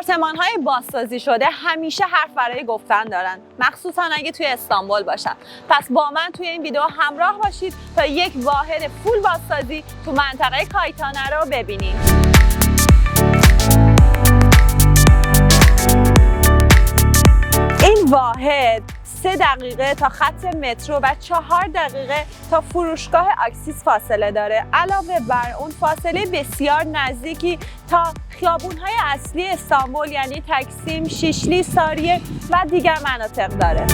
آپارتمان‌های بازسازی شده همیشه حرف برای گفتن دارن، مخصوصا اگه توی استانبول باشن. پس با من توی این ویدیو همراه باشید تا یک واحد فول بازسازی تو منطقه کایتانه رو ببینیم. این واحد 3 دقیقه تا خط مترو و 4 دقیقه تا فروشگاه اکسیس فاصله داره. علاوه بر اون فاصله بسیار نزدیکی تا خیابون‌های اصلی استانبول یعنی تکسیم، شیشلی، ساریه و دیگر مناطق داره.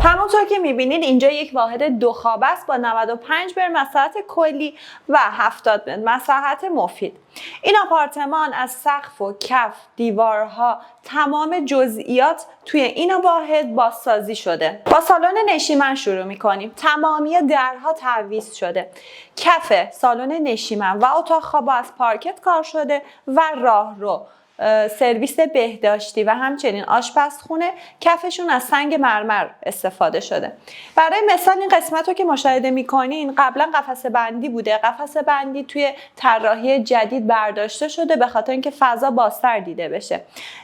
همونطور که میبینید اینجا یک واحد 2 خوابه است با 95 متر مساحت کلی و 70 متر مساحت مفید. این آپارتمان از سقف و کف، دیوارها، تمام جزئیات توی این واحد بازسازی شده. با سالن نشیمن شروع میکنیم. تمامی درها تعویض شده. کف سالن نشیمن و اتاق خواب از پارکت کار شده و راهرو، سرویس بهداشتی و همچنین آشپزخونه کفشون از سنگ مرمر استفاده شده. برای مثال این قسمت رو که مشاهده میکنین قبلا قفسه بندی بوده. قفسه بندی توی طراحی جدید برداشته شده به خاطر اینکه فضا بازتر دیده بشه.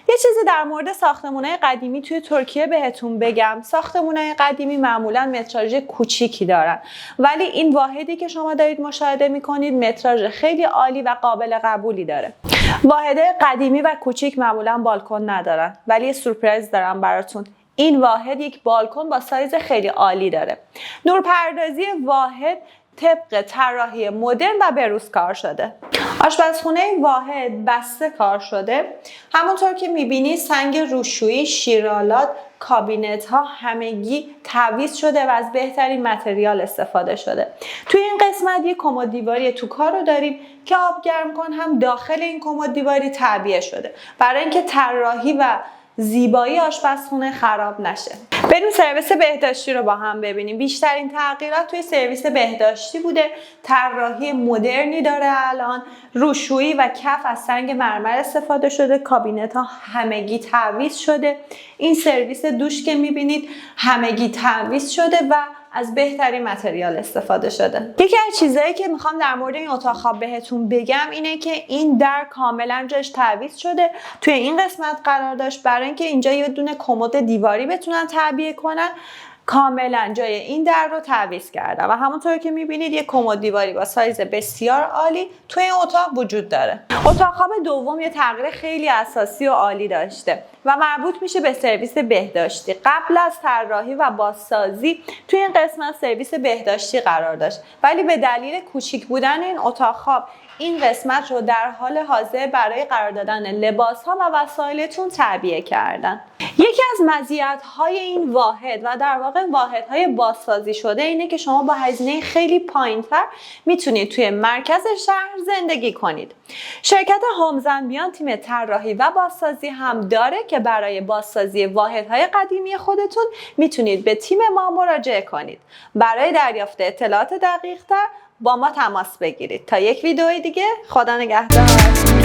یه چیزی در مورد ساختمان‌های قدیمی توی ترکیه بهتون بگم. ساختمان‌های قدیمی معمولا متراژ کوچیکی دارن، ولی این واحدی که شما دارید مشاهده میکنید متراژ خیلی عالی و قابل قبولی داره. واحدهای قدیمی و کوچیک معمولا بالکن ندارن، ولی یه سورپرایز دارم براتون. این واحد یک بالکن با سایز خیلی عالی داره. نورپردازی واحد طبق طراحی مدرن و بروز کار شده. آشپزخونه واحد بسته کار شده. همونطور که میبینی سنگ روشویی، شیرالات، کابینت ها همگی تعویض شده و از بهترین متریال استفاده شده. توی این قسمت یک کمد دیواری تو کار رو داریم که آب گرم کن هم داخل این کمد دیواری تعبیه شده برای اینکه طراحی و زیبایی آشپزخونه خراب نشه. بریم سرویس بهداشتی رو با هم ببینیم. بیشترین تغییرات توی سرویس بهداشتی بوده. طراحی مدرنی داره الان. روشویی و کف از سنگ مرمر استفاده شده. کابینت ها همگی تعویض شده. این سرویس دوش که میبینید همگی تعویض شده و از بهترین متریال استفاده شده. یکی از چیزایی که میخوام در مورد این اتاق خواب بهتون بگم اینه که این در کاملا جاش تعویض شده. توی این قسمت قرار داشت برای اینکه اینجا یه دونه کمد دیواری بتونن تعبیه کنن. کاملا جای این در رو تعویض کردن و همونطور که میبینید یک کمد دیواری با سایز بسیار عالی توی این اتاق وجود داره. اتاق خواب دوم یه تغییر خیلی اساسی و عالی داشته و مربوط میشه به سرویس بهداشتی. قبل از طراحی و بازسازی توی این قسمت سرویس بهداشتی قرار داشت، ولی به دلیل کوچیک بودن این اتاق خواب این قسمت رو در حال حاضر برای قرار دادن لباس‌ها و وسایلتون تعبیه کردن. یکی از مزیت‌های این واحد و در واقع واحدهای بازسازی شده اینه که شما با هزینه خیلی پایین‌تر میتونید توی مرکز شهر زندگی کنید. شرکت هومز اند بیاند تیم طراحی و بازسازی هم داره که برای بازسازی واحدهای قدیمی خودتون میتونید به تیم ما مراجعه کنید. برای دریافت اطلاعات دقیق‌تر با ما تماس بگیرید. تا یک ویدئوی دیگه، خدا نگهدار.